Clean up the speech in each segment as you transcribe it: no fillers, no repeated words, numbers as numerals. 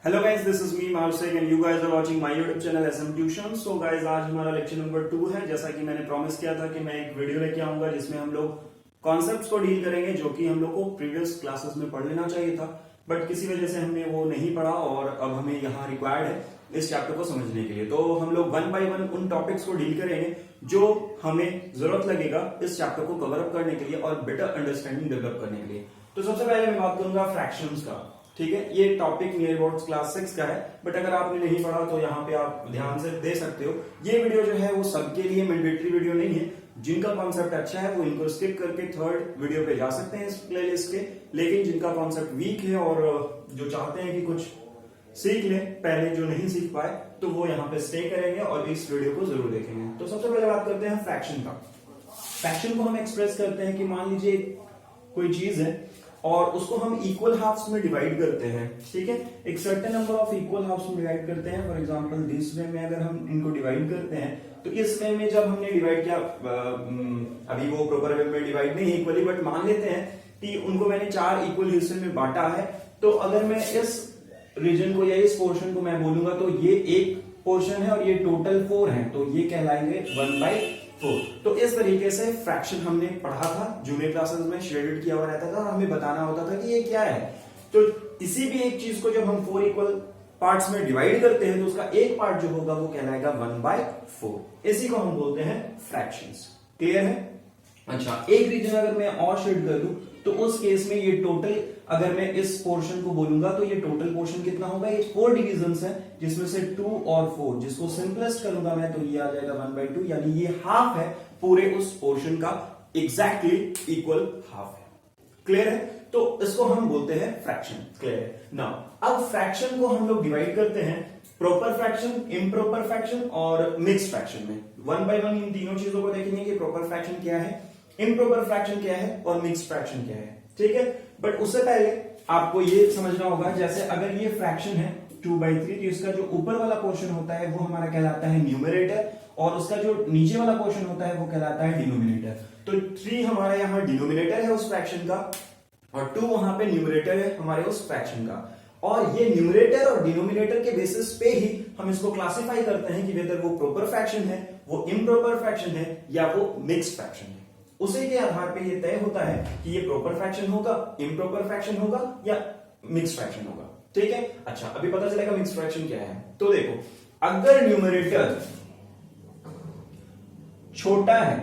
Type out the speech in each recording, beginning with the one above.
Hello guys, this is me माउसेक and you guys are watching my YouTube channel SM tuition. So guys, आज हमारा lecture number 2 है। जैसा कि मैंने प्रॉमिस किया था कि मैं एक वीडियो लेके आऊंगा जिसमें हम लोग कॉन्सेप्ट्स को डील करेंगे जो कि हम लोग को प्रीवियस क्लासेस में पढ़ लेना चाहिए था, बट किसी वजह से हमने वो नहीं पढ़ा और अब हमें यहाँ रिक्वायर्ड है इस चैप्टर को समझने के लिए। तो हम लोग वन बाय वन उन टॉपिक्स को डील करेंगे जो हमें जरूरत लगेगा इस चैप्टर को कवर अप करने के लिए और बेटर अंडरस्टैंडिंग डेवलप करने के लिए। तो सबसे पहले मैं बात करूंगा फ्रैक्शंस का। ठीक है, ये टॉपिक नियर अबाउट क्लास 6 का है, बट अगर आपने नहीं पढ़ा तो यहाँ पे आप ध्यान से दे सकते हो। ये वीडियो जो है वो सबके लिए मैंडेटरी वीडियो नहीं है। जिनका कॉन्सेप्ट अच्छा है वो इनको स्किप करके थर्ड वीडियो पे जा सकते हैं इस प्लेलिस्ट के, लेकिन जिनका कॉन्सेप्ट वीक है और जो चाहते हैं कि कुछ सीख ले पहले जो नहीं सीख पाए, तो वो यहाँ पे स्टे करेंगे और इस वीडियो को जरूर देखेंगे। तो सबसे पहले बात करते हैं फ्रैक्शन का। फ्रैक्शन को हम एक्सप्रेस करते हैं कि मान लीजिए कोई चीज है और उसको हम इक्वल हाफ्स में डिवाइड करते हैं। ठीक है, एक certain number of equal halves में डिवाइड करते हैं। फॉर एग्जांपल दिस वे में अगर हम इनको डिवाइड करते हैं तो इस वे में जब हमने डिवाइड किया, अभी वो प्रॉपर वे में डिवाइड नहीं इक्वली, बट मान लेते हैं कि उनको मैंने 4 इक्वल हिस्से में बांटा है। तो अगर मैं इस रीजन को या इस पोर्शन को मैं बोलूंगा तो ये एक पोर्शन है और ये टोटल 4 है, तो ये कहलाएंगे 1/4। तो इस तरीके से फ्रैक्शन हमने पढ़ा था, जूनियर क्लासेस में शेडेड किया हुआ रहता था और हमें बताना होता था कि ये क्या है। तो इसी भी एक चीज को जब हम 4 इक्वल पार्ट्स में डिवाइड करते हैं तो उसका एक पार्ट जो होगा वो कहलाएगा 1/4। इसी को हम बोलते हैं फ्रैक्शंस। क्लियर है? अच्छा, एक रीजन अगर मैं और शेड कर दूं तो उस केस में ये टोटल, अगर मैं इस पोर्शन को बोलूंगा तो ये टोटल पोर्शन कितना होगा, ये 4 डिविजन्स हैं जिसमें से 2 और 4, जिसको सिंपलेस्ट करूंगा मैं तो ये आ जाएगा 1/2, यानी ये हाफ है पूरे उस पोर्शन का, एग्जैक्टली इक्वल हाफ है। क्लियर है? तो इसको हम बोलते हैं फ्रैक्शन। क्लियर है? नाउ अब फ्रैक्शन को हम लोग डिवाइड करते हैं प्रॉपर फ्रैक्शन, इम्प्रॉपर फ्रैक्शन और मिक्स्ड फ्रैक्शन में। वन बाय वन इन तीनों चीजों को देखेंगे कि प्रॉपर फ्रैक्शन क्या है, इम्प्रॉपर फ्रैक्शन क्या है और मिक्स्ड फ्रैक्शन क्या है। ठीक है, बट उससे पहले आपको ये समझना होगा, जैसे अगर ये फ्रैक्शन है 2/3 तो इसका जो ऊपर वाला पोर्शन होता है वो हमारा कहलाता है न्यूमरेटर और उसका जो नीचे वाला पोर्शन होता है वो कहलाता है डिनोमिनेटर। तो 3 हमारा यहाँ डिनोमिनेटर है उस फ्रैक्शन का और 2 वहां पे न्यूमरेटर है हमारे उस फ्रैक्शन का। और ये न्यूमरेटर और डिनोमिनेटर के बेसिस पे ही हम इसको क्लासिफाई करते हैं कि वेदर वो प्रॉपर फ्रैक्शन है, वो इम्प्रॉपर फ्रैक्शन है या वो मिक्स्ड फ्रैक्शन है। उसी के आधार पे ये तय होता है कि ये प्रॉपर फ्रैक्शन होगा, इम्प्रॉपर फ्रैक्शन होगा या मिक्स्ड फ्रैक्शन होगा। ठीक है? अच्छा, अभी पता चलेगा मिक्स्ड फ्रैक्शन क्या है। तो देखो, अगर न्यूमरेटर छोटा है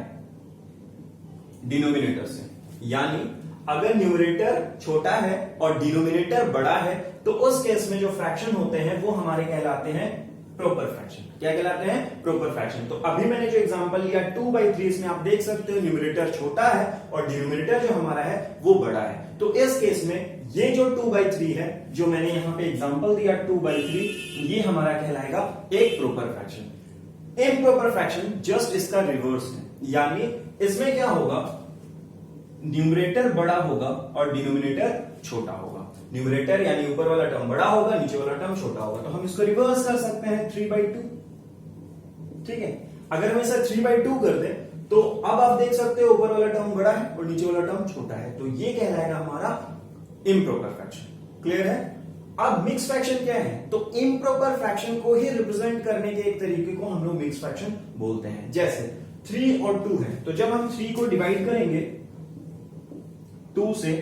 डिनोमिनेटर से, यानी अगर न्यूमरेटर छोटा है और डिनोमिनेटर बड़ा है, तो उस केस में जो फ्रैक्शन होते हैं वो हमारे कहलाते हैं प्रॉपर फ्रैक्शन। क्या कहलाते हैं? Proper fraction. तो अभी मैंने जो एग्जांपल लिया 2/3, इसमें आप देख सकते हो न्यूमरेटर छोटा है और डिनोमिनेटर जो हमारा है वो बड़ा है। तो इस केस में ये जो 2/3 है, जो मैंने यहां पे एग्जांपल दिया 2/3, ये हमारा कहलाएगा एक proper fraction. Improper fraction just इसका रिवर्स है, यानी इसमें क्या होगा, न्यूमरेटर बड़ा होगा और डिनोमिनेटर छोटा होगा। न्यूमरेटर यानी ऊपर वाला टर्म बड़ा होगा, नीचे वाला टर्म छोटा होगा। तो हम इसको रिवर्स कर सकते हैं 3/2। ठीक है, अगर हम इसे 3/2 कर दें तो अब आप देख सकते हो ऊपर वाला टर्म बड़ा है और नीचे वाला टर्म छोटा है, तो ये कहलाएगा हमारा इम्प्रॉपर फ्रैक्शन। क्लियर है? अब मिक्स फ्रैक्शन क्या है? तो इम्प्रॉपर फ्रैक्शन को ही रिप्रेजेंट करने के एक तरीके को हम लोग मिक्स फ्रैक्शन बोलते हैं। जैसे 3 और 2 है, तो जब हम 3 को डिवाइड करेंगे 2 से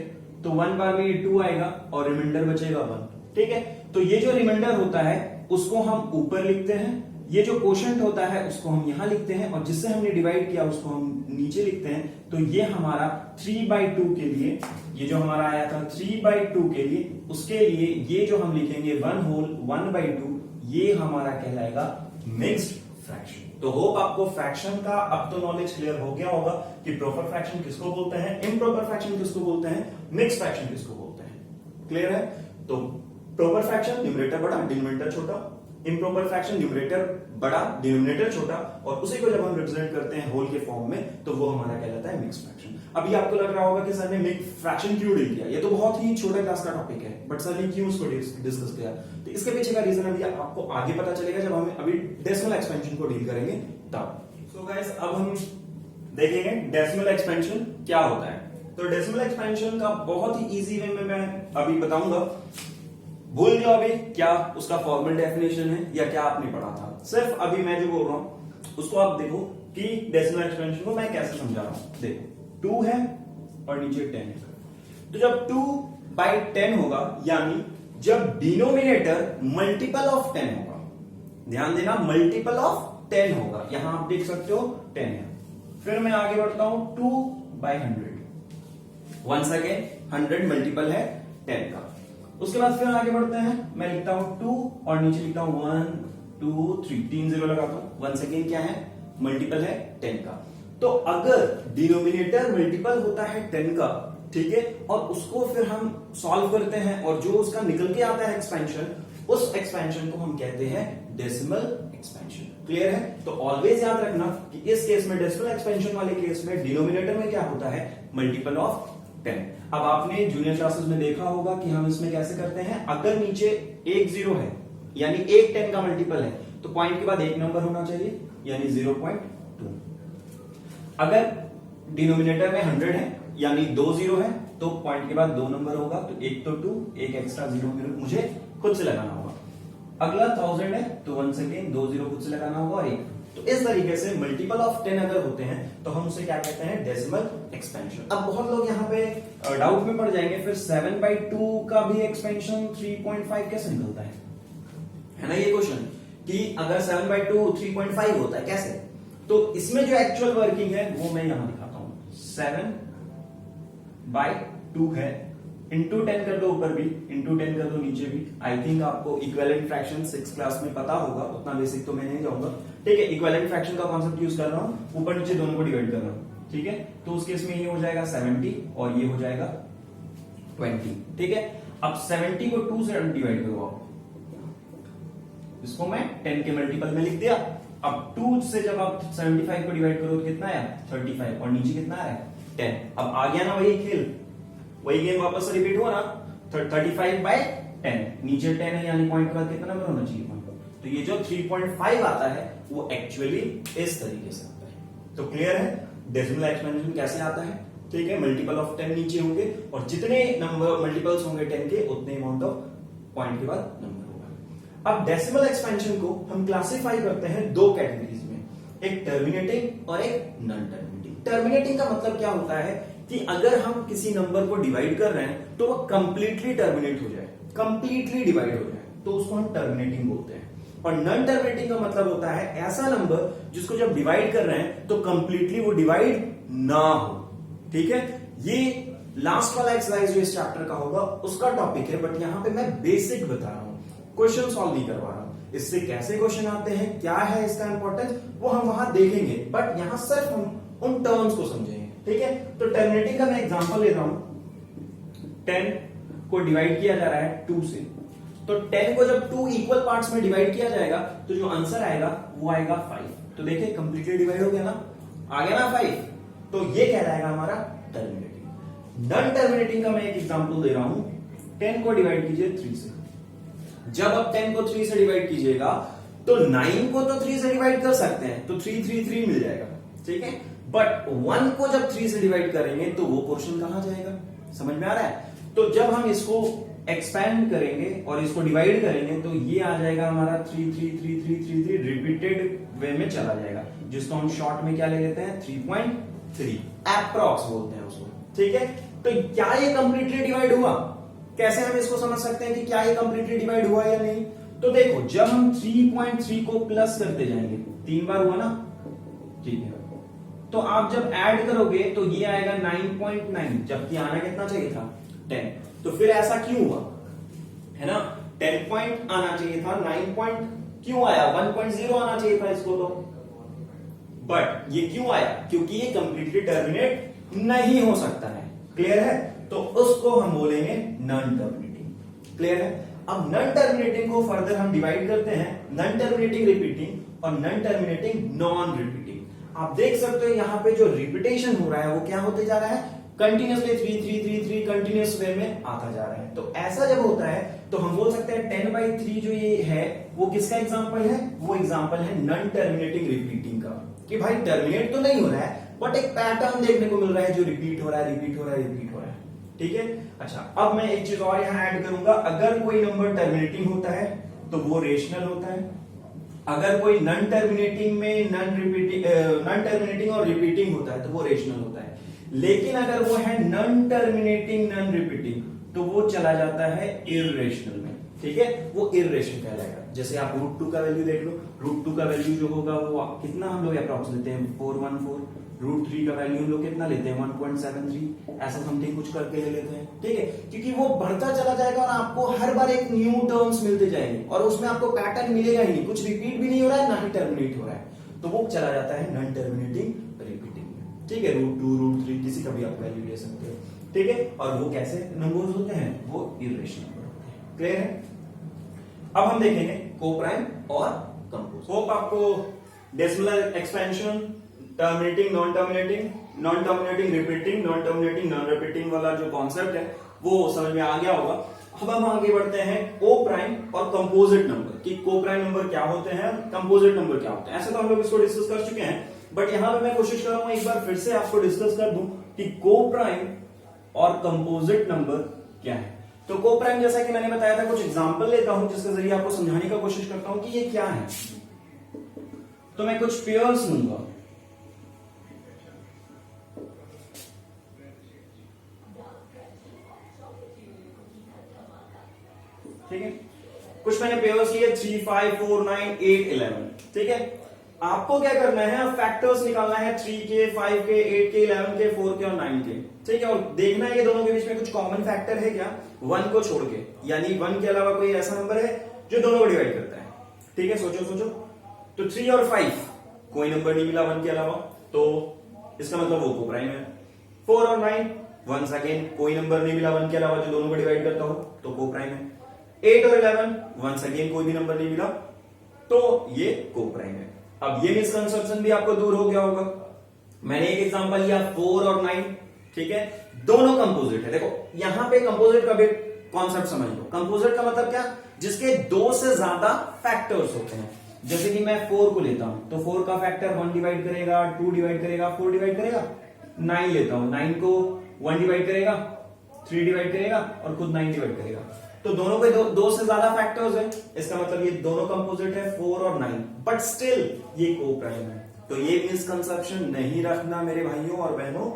तो 1 बार में ये 2 आएगा और रिमाइंडर बचेगा 1। ठीक है, तो ये जो रिमाइंडर होता है उसको हम ऊपर लिखते हैं, ये जो कोशेंट होता है उसको हम यहां लिखते हैं और जिससे हमने डिवाइड किया उसको हम नीचे लिखते हैं। तो ये हमारा 3/2 के लिए, ये जो हमारा आया था 3/2 के लिए, उसके लिए ये जो हम लिखेंगे 1/2, ये हमारा कहलाएगा मिक्स्ड फ्रैक्शन। तो होप आपको फ्रैक्शन का अब तो नॉलेज क्लियर हो गया होगा कि प्रॉपर फ्रैक्शन किसको बोलते हैं, इम्प्रॉपर फ्रैक्शन किसको बोलते हैं, मिक्स्ड फ्रैक्शन किसको बोलते हैं। क्लियर है? तो प्रॉपर फ्रैक्शन न्यूमरेटर बड़ा, डिनोमिनेटर छोटा। इम्प्रॉपर फ्रैक्शन न्यूमरेटर बड़ा, डिनोमिनेटर छोटा, और उसी को जब हम रिप्रेजेंट करते हैं होल के फॉर्म में तो वो हमारा कहलाता है मिक्स्ड फ्रैक्शन। अभी आपको लग रहा होगा कि सर ने मिक्स्ड फ्रैक्शन क्यों डील किया, ये तो बहुत ही छोटे क्लास का टॉपिक है, बट सर ने क्यों उसको डिस्कस किया। तो इसके पीछे का रीजन अभी आपको आगे पता चलेगा जब हम अभी डेसिमल एक्सपेंशन को डील करेंगे तब। सो गाइस, अब हम देखेंगे डेसिमल एक्सपेंशन क्या होता है। तो डेसिमल एक्सपेंशन का बहुत ही इजी वे में मैं अभी बताऊंगा। भूल जाओ अभी क्या उसका फॉर्मल डेफिनेशन है या क्या आपने पढ़ा था। सिर्फ अभी मैं जो बोल रहा हूं उसको आप देखो कि डेसिमल एक्सपेंशन को मैं कैसे समझा रहा हूं। देखो 2 है और नीचे 10 है, तो जब 2/10 होगा यानी जब डिनोमिनेटर मल्टीपल ऑफ 10 होगा, ध्यान देना मल्टीपल ऑफ 10 होगा, यहां आप देख सकते हो 10 है। फिर मैं आगे बढ़ता हूं 2/100, वंस अगेन 100 मल्टीपल है 10 का। उसके बाद फिर आगे बढ़ते हैं, मैं लिखता हूं 2 और नीचे लिखता हूं 1 2 3, 3 जीरो लगाता हूं। वंस अगेन क्या है, मल्टीपल है 10 का। तो अगर डिनोमिनेटर मल्टीपल होता है 10 का, ठीक है, और उसको फिर हम सॉल्व करते हैं और जो उसका निकल के आता है एक्सपेंशन, उस एक्सपेंशन को हम कहते हैं डेसिमल एक्सपेंशन। क्लियर है? तो ऑलवेज याद रखना कि इस केस में डेसिमल एक्सपेंशन वाले केस में डिनोमिनेटर में क्या होता है, मल्टीपल ऑफ 10। अब आपने जूनियर क्लासेस में देखा होगा कि हम इसमें कैसे करते हैं, अगर नीचे एक जीरो है यानी एक 10 का मल्टीपल है तो पॉइंट के बाद एक नंबर होना चाहिए यानी 0.2। अगर डिनोमिनेटर में 100 है यानी 2 जीरो है तो पॉइंट के बाद 2 नंबर होगा, तो एक तो 2, एक एक्स्ट्रा जीरो मुझे खुद से लगाना होगा। अगला 1000 है तो वंस अगेन 2 जीरो खुद से लगाना होगा और एक। तो इस तरीके से मल्टीपल ऑफ 10 अगर होते हैं तो हम उसे क्या कहते हैं, डेसिमल एक्सपेंशन। अब बहुत लोग यहाँ पे डाउट में पड़ जाएंगे, फिर 7/2 का भी एक्सपेंशन 3.5 कैसे निकलता है ना ये क्वेश्चन, कि अगर 7/2 3.5 होता है कैसे। तो इसमें जो एक्चुअल वर्किंग है वो मैं यहां दिखाता हूं। 7/2 है, इंटू 10 कर दो ऊपर भी, इंटू 10 कर दो नीचे भी। आई थिंक आपको इक्विवेलेंट फ्रैक्शन 6 क्लास में पता होगा, उतना बेसिक तो मैं नहीं जाऊंगा। ठीक है, इक्विवेलेंट फ्रैक्शन का कॉन्सेप्ट यूज कर रहा हूं, ऊपर नीचे दोनों को डिवाइड कर रहा हूं। ठीक है, तो उस केस में ये हो जाएगा 70 और ये हो जाएगा 20। ठीक है, अब 70 को 2 से डिवाइड करो आप, इसको मैं 10 के मल्टीपल में लिख दिया। अब 2 से जब आप 75 को डिवाइड करो तो कितना आया, 35, और नीचे कितना है 10। अब आ गया ना वही खेल, वही गेम वापस से रिपीट हुआ ना। 35/10, नीचे 10 है यानी पॉइंट के बाद कितना नंबर होना चाहिए, तो ये जो 3.5 आता है वो एक्चुअली इस तरीके से आता है। तो क्लियर है डेसिमल एक्सपेंशन कैसे आता है। ठीक है, मल्टीपल ऑफ 10 नीचे होंगे और जितने नंबर मल्टीपल्स होंगे 10 के उतने अमाउंट ऑफ पॉइंट के बाद नंबर होगा। अब डेसिमल एक्सपेंशन को हम क्लासिफाई करते हैं दो कैटेगरीज में, एक टर्मिनेटिंग और एक नॉन टर्मिनेटिंग। टर्मिनेटिंग का मतलब क्या होता है कि अगर हम किसी नंबर को डिवाइड कर रहे हैं तो वो कंप्लीटली टर्मिनेट हो जाए, कंप्लीटली डिवाइड हो जाए, तो उसको हम टर्मिनेटिंग बोलते हैं। और नॉन टर्मिनेटिंग का मतलब होता है ऐसा नंबर जिसको जब डिवाइड कर रहे हैं तो कंप्लीटली वो डिवाइड ना हो। ठीक है, ये लास्ट वाला एक्सरसाइज जो इस चैप्टर का होगा उसका टॉपिक है, बट यहां पे मैं बेसिक बता रहा हूं, क्वेश्चन सॉल्व नहीं करवा रहा हूं। इससे कैसे क्वेश्चन आते हैं, क्या है इसका इंपॉर्टेंस, वो हम वहां देखेंगे, बट यहां सिर्फ हम उन टर्म्स को समझेंगे। ठीक है, तो टर्मिनेटिंग का मैं एग्जांपल ले रहा हूं। 10 को डिवाइड किया जा रहा है 2 से, तो 10 को जब 2 इक्वल पार्ट्स में डिवाइड किया जाएगा तो जो आंसर आएगा वो आएगा 5। तो देखिए कंप्लीटली डिवाइड हो गया ना, आ गया ना 5, तो ये कहलाएगा हमारा टर्मिनेटिंग। नॉन टर्मिनेटिंग का मैं एक एग्जांपल दे रहा हूं। 10 को डिवाइड कीजिए 3 से, जब आप 10 को 3 से डिवाइड कीजिएगा तो 9 को तो 3 से डिवाइड कर सकते हैं, तो 3 3 3 मिल जाएगा। ठीक है, बट 1 को जब 3 से डिवाइड करेंगे तो वो पोर्शन कहां जाएगा, समझ में आ रहा है। तो जब हम इसको एक्सपैंड करेंगे और इसको डिवाइड करेंगे तो ये आ जाएगा हमारा 3 3 3 3 3 3 रिपीटेड वे में चला जाएगा, जिसको हम शॉर्ट में क्या ले लेते हैं 3.3 एप्रॉक्स बोलते हैं उसको। ठीक है, तो क्या ये कंप्लीटली डिवाइड हुआ, कैसे हम इसको समझ सकते हैं कि क्या ये कंप्लीटली डिवाइड हुआ या नहीं। तो देखो जब हम 3.3 को प्लस करते जाएंगे, 3 बार हुआ ना, ठीक है, तो आप जब ऐड करोगे तो ये आएगा 9.9, जबकि आना कितना चाहिए था 10। तो फिर ऐसा क्यों हुआ, है ना, 10 पॉइंट आना चाहिए था, 9 पॉइंट क्यों आया, 1.0 आना चाहिए था इसको तो, बट ये क्यों आया, क्योंकि ये कंप्लीटली टर्मिनेट नहीं हो सकता है। क्लियर है, तो उसको हम बोलेंगे नॉन टर्मिनेटिंग। क्लियर है, अब नॉन टर्मिनेटिंग को फर्दर हम डिवाइड करते हैं, नॉन टर्मिनेटिंग रिपीटिंग और नॉन टर्मिनेटिंग नॉन रिपीटिंग। आप देख सकते हो यहाँ पे जो रिपीटेशन हो रहा है वो क्या होते जा रहा है, कंटिन्यूसली 3 3 3 3 कंटिन्यूस वे में आता जा रहा है। तो ऐसा जब होता है तो हम बोल सकते हैं 10/3 जो ये है वो किसका एग्जांपल है, वो एग्जांपल है नॉन टर्मिनेटिंग रिपीटिंग का, कि भाई टर्मिनेट तो नहीं हो रहा है बट एक पैटर्न देखने को मिल रहा है जो रिपीट हो रहा है, रिपीट हो रहा है, रिपीट हो रहा है। ठीक है। अच्छा, अब मैं एक चीज और यहां ऐड करूंगा, अगर कोई नंबर टर्मिनेटिंग होता है तो वो रेशनल होता है, अगर कोई नॉन टर्मिनेटिंग में नॉन टर्मिनेटिंग और रिपीटिंग होता है तो वो रेशनल होता है, लेकिन अगर वो है नॉन टर्मिनेटिंग नॉन रिपीटिंग तो वो चला जाता है इररेशनल में, ठीक है, वो इररेशनल कहलाएगा। जैसे आप √2 का वैल्यू देख लो, √2 का वैल्यू जो होगा वो कितना हम लोग अप्रॉक्स लेते हैं 414, √3 का वैल्यू हम लोग कितना लेते हैं 1.73, ऐसा समथिंग कुछ करके ले लेते हैं, ठीक है, क्योंकि वो बढ़ता चला जाएगा और आपको हर बार एक न्यू टर्म्स मिलते जाएंगे और उसमें आपको पैटर्न मिलेगा ही नहीं, कुछ रिपीट भी नहीं हो रहा है ना ही टर्मिनेट हो रहा है, तो वो चला जाता है नॉन टर्मिनेटिंग रिपीटिंग में, ठीक है, √2 √3 किसी का भी आप वैल्यू ले सकते हो, ठीक है। और वो कैसे नंबर्स होते हैं, वो इररेशनल नंबर होते हैं। क्लियर है। अब हम देखेंगे कोप्राइम और कंपोज। होप आपको decimal expansion, terminating non terminating, non terminating repeating, non terminating non repeating वाला जो कॉन्सेप्ट है वो समझ में आ गया होगा। अब हम आगे बढ़ते हैं कोप्राइम और कंपोजिट नंबर कि कोप्राइम नंबर क्या होते हैं, कंपोजिट नंबर क्या होते हैं। ऐसे तो हम लोग इसको डिस्कस कर चुके हैं, बट यहां पे मैं कोशिश कर रहा हूं एक बार फिर से आपको डिस्कस कर दूं कि कोप्राइम और कंपोजिट नंबर क्या है। तो कोप्राइम जैसा कि मैंने बताया था, कुछ एग्जांपल लेता हूं जिसके जरिए आपको समझाने का कोशिश करता हूं कि ये क्या है। तो मैं कुछ पेयर्स लूंगा, ठीक है, कुछ मैंने पेयर्स लिए 3, 5, 4, 9, 8, 11, ठीक है। आपको क्या करना है, फैक्टर्स निकालना है 3 के, 5 के, 8 के, 11 के, 4 के और 9 के, ठीक है, और देखना है ये दोनों के बीच में कुछ कॉमन फैक्टर है क्या 1 को छोड़ के, यानी 1 के अलावा कोई ऐसा नंबर है जो दोनों को डिवाइड करता है, ठीक है। सोचो तो 3 और 5 कोई नंबर नहीं मिला 1 के अलावा, तो इसका मतलब वो कोप्राइम है। 4 और 9 वंस अगेन कोई नंबर नहीं मिला 1 के अलावा जो दोनों को डिवाइड करता हो, तो कोप्राइम है। 8 और 11 वंस अगेन कोई भी नंबर नहीं मिला, तो ये कोप्राइम है। अब ये मिसकंसेप्शन भी आपको दूर हो गया होगा। मैंने एक एग्जांपल लिया 4 और 9, ठीक है, दोनों कंपोजिट है। देखो यहां पे कंपोजिट का भी कॉन्सेप्ट समझ लो। कंपोजिट का मतलब क्या, जिसके 2 से ज्यादा फैक्टर्स होते हैं। जैसे कि मैं 4 को लेता हूं तो 4 का फैक्टर 1 डिवाइड करेगा, 2 डिवाइड करेगा, 4 डिवाइड करेगा। 9 लेता हूं, 9 को 1 डिवाइड करेगा, 3 डिवाइड करेगा और खुद 9 डिवाइड करेगा। तो दोनों के 2 से ज्यादा फैक्टर्स है, इसका मतलब ये दोनों कंपोजिट है 4 और 9, बट स्टिल ये कोप्राइम है। तो ये मिसकंसेप्शन नहीं रखना मेरे भाइयों और बहनों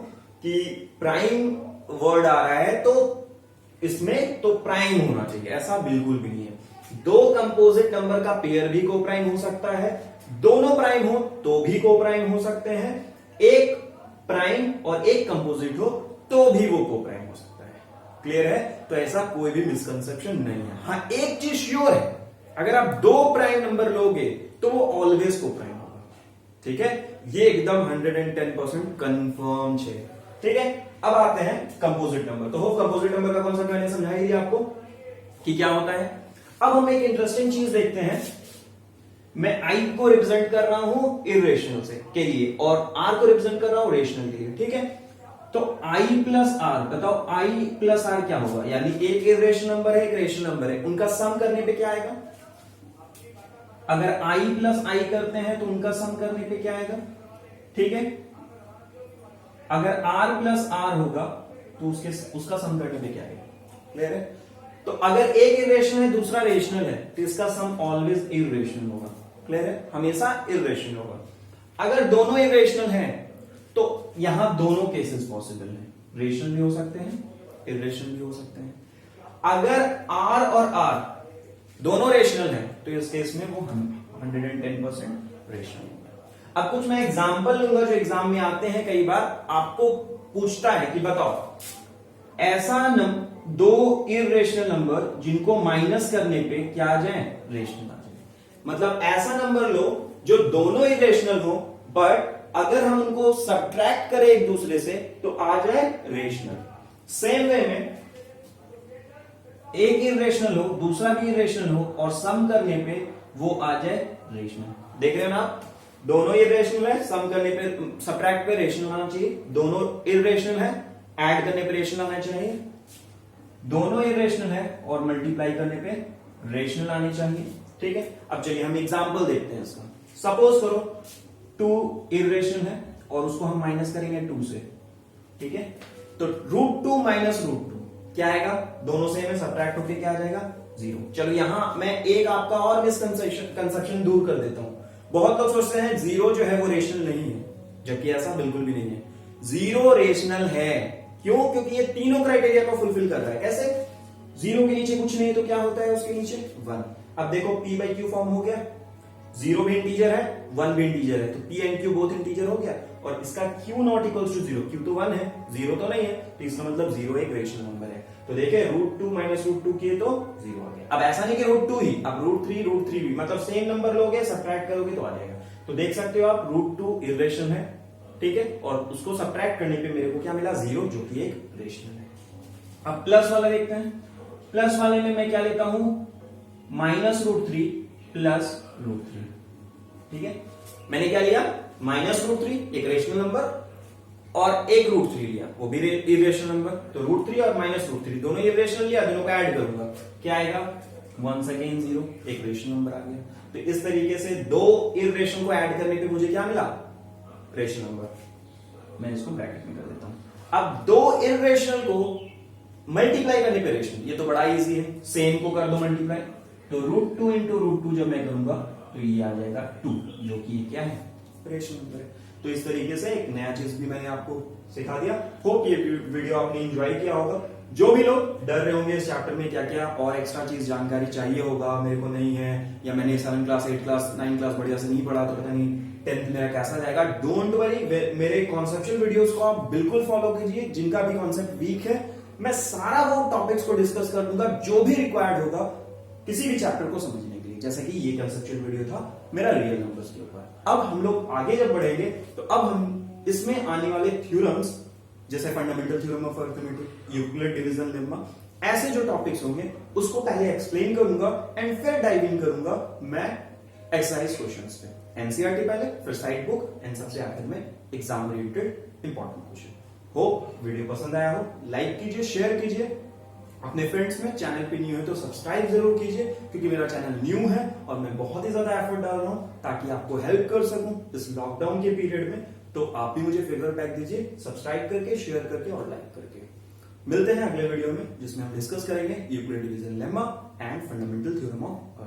कि प्राइम वर्ड आ रहा है तो इसमें तो प्राइम होना चाहिए, ऐसा बिल्कुल भी नहीं है। 2 कंपोजिट नंबर का पेयर भी कोप्राइम हो सकता है, दोनों प्राइम हो तो भी कोप्राइम हो सकते हैं, एक प्राइम और एक कंपोजिट हो तो भी वो कोप्राइम हो सकता है। क्लियर है। तो ऐसा कोई भी मिसकंसेप्शन नहीं है। हाँ एक चीज श्योर है, अगर आप 2 प्राइम नंबर लोगे तो वो ऑलवेज कोप्राइम होगा, ठीक है, ये एकदम 110% कंफर्म है, ठीक है। अब आते हैं कंपोजिट नंबर। तो हो कंपोजिट नंबर का कॉन्सेप्ट मैंने समझा ही दिया आपको कि क्या होता है। अब हम एक इंटरेस्टिंग चीज देखते हैं। मैं आई को रिप्रेजेंट कर रहा हूं इररेशनल से के लिए और आर को रिप्रेजेंट कर रहा हूं रेशनल के लिए, ठीक है। तो I प्लस आर, बताओ I प्लस आर क्या होगा, यानी एक इररेशनल नंबर है एक रेशनल नंबर है, उनका सम करने पे क्या आएगा। अगर I प्लस I करते हैं तो उनका सम करने पे क्या आएगा, ठीक है। अगर R प्लस R होगा तो उसका सम करने पे क्या आएगा। क्लियर है। तो अगर एक इररेशनल है दूसरा रेशनल है तो इसका सम ऑलवेज इररेशनल होगा। क्लियर है, हमेशा इररेशनल होगा। अगर दोनों इररेशनल हैं तो यहां दोनों केसेस पॉसिबल हैं, रेशनल भी हो सकते हैं इररेशनल भी हो सकते हैं। अगर R और R दोनों रेशनल हैं तो इस केस में वो 110% रेशनल होगा। अब कुछ मैं एग्जांपल लूंगा जो एग्जाम में आते हैं, कई बार आपको पूछता है कि बताओ ऐसा 2 इररेशनल नंबर जिनको माइनस करने पे क्या आ जाए, रेशनल आ जाए। मतलब ऐसा नंबर लो जो दोनों इररेशनल हो बट अगर हम उनको सब्ट्रैक्ट करें एक दूसरे से तो आ जाए रेशनल। सेम वे में एक इररेशनल हो दूसरा भी इररेशनल हो और सम करने पे वो आ जाए रेशनल। देख रहे हो ना आप, दोनों इररेशनल है, सम करने पे सब्ट्रैक्ट पे रेशनल आना चाहिए, दोनों इररेशनल है ऐड करने पे रेशनल आना चाहिए, दोनों इररेशनल है और मल्टीप्लाई करने पे रेशनल आनी चाहिए, ठीक है। अब चलिए हम एग्जांपल देखते हैं इसका। सपोज करो 2 इररेशनल है और उसको हम माइनस करेंगे 2 से, ठीक है। तो √2 माइनस √2 क्या आएगा, दोनों सेम है, सब्ट्रैक्ट होके क्या आ जाएगा, 0। चलो यहां मैं एक आपका और मिसकंसेप्शन दूर कर देता हूं। बहुत लोग सोचते हैं 0 जो है वो रेशनल नहीं है, जबकि ऐसा बिल्कुल भी नहीं है। 0 रेशनल है, क्यों? क्योंकि ये तीनों क्राइटेरिया को फुलफिल कर रहा है। कैसे? 0 के नीचे कुछ नहीं है तो क्या होता है उसके नीचे 1। अब देखो p बाई क्यू फॉर्म हो गया, 0 भी इंटीजर है 1 भी इंटीजर है, तो p and q both integer हो गया, और इसका q not equals to 0, q तो 1 है 0 तो नहीं है, तो इसका मतलब 0 एक रेशनल नंबर है। तो देखिए √2 माइनस √2 किए तो 0 आ गया। अब ऐसा नहीं कि √2 ही, अब √3 भी, मतलब सेम नंबर लोगे सब्ट्रैक्ट करोगे तो आ जाएगा। तो देख सकते हो आप √2 इर्रेशनल है, ठीक है, और उसको सब्ट्रैक्ट करने पे मेरे को क्या मिला, 0, जो कि एक रेशनल है। अब प्लस वाला देखते हैं। प्लस वाले में मैं क्या लेता हूं, -√3 प्लस √3, ठीक है। मैंने क्या लिया, -√3 एक रेशनल नंबर और एक √3 लिया, वो भी इरेशनल नंबर, तो √3 और -√3 दोनों इरेशनल लिया, दोनों को ऐड करूंगा, क्या आएगा, 1 अगेन 0, एक रेशनल नंबर आ गया। तो इस तरीके से दो इरेशनल को ऐड करने पे मुझे क्या मिला, रेशनल नंबर। मैं इसको ब्रैकेट में कर देता हूं। अब दो इरेशनल को मल्टीप्लाई करने पे रेशनल, ये तो बड़ा इजी है, सेम को कर दो मल्टीप्लाई, तो √2 इंटू √2 जब मैं करूंगा तो ये आ जाएगा 2, जो कि क्या है, रेशनल नंबर है। तो इस तरीके से एक नया चीज भी मैंने आपको सिखा दिया। होप ये वीडियो आपने एंजॉय किया होगा। जो भी लोग डर रहे होंगे इस चैप्टर में क्या क्या और एक्स्ट्रा चीज जानकारी चाहिए होगा, मेरे को नहीं है, या मैंने 7 क्लास 8 क्लास 9 क्लास बढ़िया से नहीं पढ़ा तो पता नहीं 10th मेरा कैसा जाएगा, डोंट वरी, मेरे कॉन्सेप्चुअल वीडियोस को आप बिल्कुल फॉलो कीजिए। जिनका भी कॉन्सेप्ट वीक है मैं सारा वो टॉपिक्स को डिस्कस कर दूंगा जो भी रिक्वायर्ड होगा किसी भी चैप्टर को समझने के लिए, जैसे कि ये कंसेप्चुअल वीडियो था मेरा रियल नंबर्स के ऊपर। अब हम लोग आगे जब बढ़ेंगे तो अब हम इसमें आने वाले थ्योरम्स, जैसे fundamental theorem of arithmetic, Euclid division lemma, ऐसे जो टॉपिक्स होंगे उसको पहले एक्सप्लेन करूंगा एंड फिर डाइव इन करूंगा मैं एक्सरसाइज क्वेश्चंस पे। एनसीईआरटी पहले, फिर साइड बुक, एंड सबसे आखिर में exam related important question. Hope video पसंद आया हो, लाइक कीजिए, शेयर कीजिए अपने फ्रेंड्स में। चैनल पे न्यू है तो सब्सक्राइब जरूर कीजिए, क्योंकि मेरा चैनल न्यू है और मैं बहुत ही ज्यादा एफर्ट डाल रहा हूं ताकि आपको हेल्प कर सकूं इस लॉकडाउन के पीरियड में। तो आप भी मुझे फेवर बैक दीजिए सब्सक्राइब करके, शेयर करके और लाइक करके। मिलते हैं अगले वीडियो में जिसमें हम डिस्कस करेंगे Euclid division lemma and fundamental theorem of